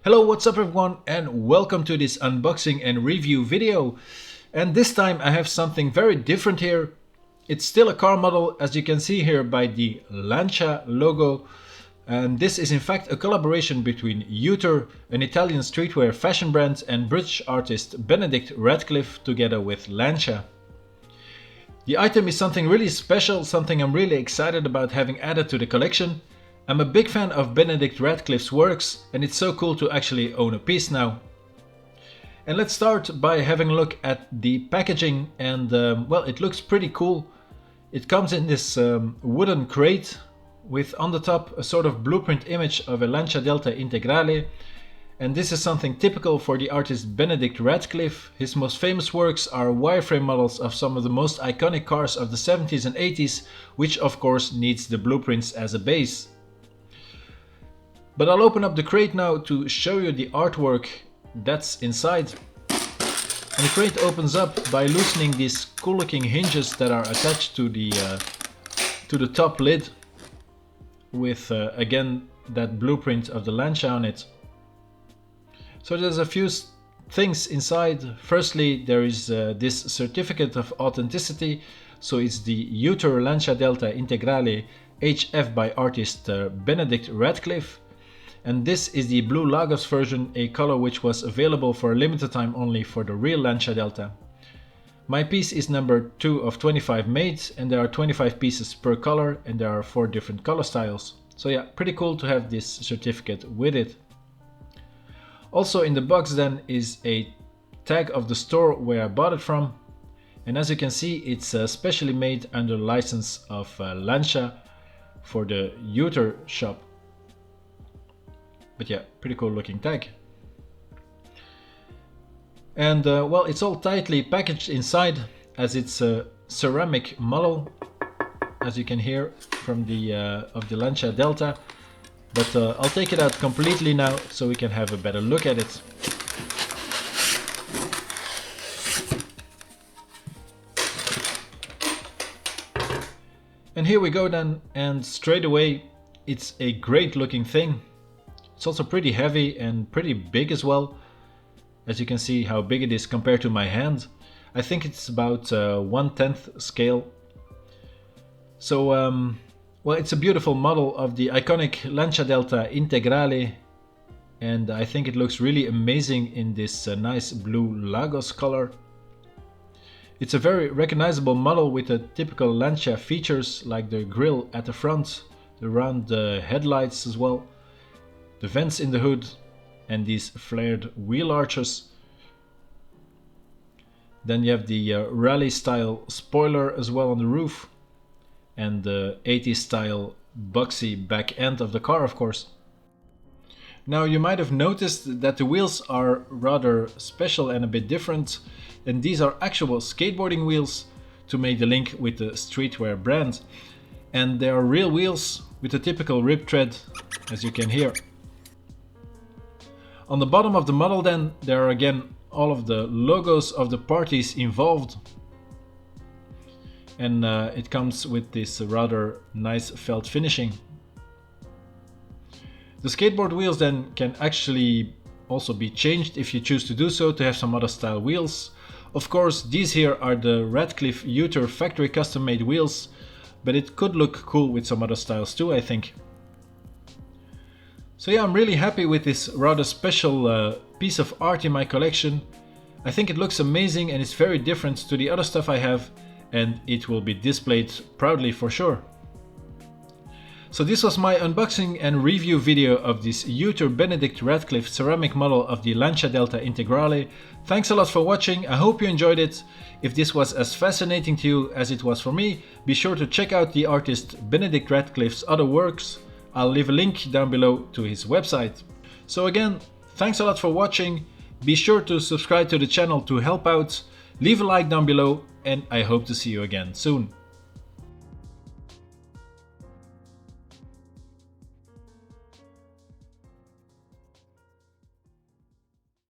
Hello, what's up everyone, and welcome to this unboxing and review video. And this time I have something very different here. It's still a car model, as you can see here by the Lancia logo. And this is in fact a collaboration between IUTER, an Italian streetwear fashion brand, and British artist Benedict Radcliffe together with Lancia. The item is something really special, something I'm really excited about having added to the collection. I'm a big fan of Benedict Radcliffe's works, and it's so cool to actually own a piece now. And let's start by having a look at the packaging, and well, it looks pretty cool. It comes in this wooden crate with on the top a sort of blueprint image of a Lancia Delta Integrale. And this is something typical for the artist Benedict Radcliffe. His most famous works are wireframe models of some of the most iconic cars of the 70s and 80s, which of course needs the blueprints as a base. But I'll open up the crate now to show you the artwork that's inside. And the crate opens up by loosening these cool looking hinges that are attached to the top lid with again that blueprint of the Lancia on it. So there's a few things inside. Firstly, there is this certificate of authenticity. So it's the IUTER Lancia Delta Integrale HF by artist Benedict Radcliffe. And this is the Blue Lagos version, a color which was available for a limited time only for the real Lancia Delta. My piece is number 2 of 25 made, and there are 25 pieces per color, and there are 4 different color styles. So yeah, pretty cool to have this certificate with it. Also in the box then is a tag of the store where I bought it from. And as you can see, it's specially made under license of Lancia for the IUTER shop. But yeah, pretty cool looking tag. And well, it's all tightly packaged inside, as it's a ceramic model, as you can hear from the of the Lancia Delta. But I'll take it out completely now so we can have a better look at it. And here we go then, and straight away it's a great looking thing. It's also pretty heavy and pretty big as well. As you can see how big it is compared to my hand. I think it's about 1/10 scale. So well, it's a beautiful model of the iconic Lancia Delta Integrale, and I think it looks really amazing in this nice blue Lagos color. It's a very recognizable model with the typical Lancia features like the grille at the front, the round headlights as well, the vents in the hood, and these flared wheel arches. Then you have the rally style spoiler as well on the roof, and the 80s style boxy back end of the car, of course. Now you might have noticed that the wheels are rather special and a bit different, and these are actual skateboarding wheels to make the link with the streetwear brand. And they are real wheels with a typical rib tread, as you can hear. On the bottom of the model then, there are again all of the logos of the parties involved. And it comes with this rather nice felt finishing. The skateboard wheels then can actually also be changed if you choose to do so, to have some other style wheels. Of course, these here are the Radcliffe IUTER factory custom made wheels, but it could look cool with some other styles too, I think. So yeah, I'm really happy with this rather special piece of art in my collection. I think it looks amazing and it's very different to the other stuff I have, and it will be displayed proudly for sure. So this was my unboxing and review video of this IUTER Benedict Radcliffe ceramic model of the Lancia Delta Integrale. Thanks a lot for watching, I hope you enjoyed it. If this was as fascinating to you as it was for me, be sure to check out the artist Benedict Radcliffe's other works. I'll leave a link down below to his website. So again, thanks a lot for watching. Be sure to subscribe to the channel to help out. Leave a like down below, and I hope to see you again soon.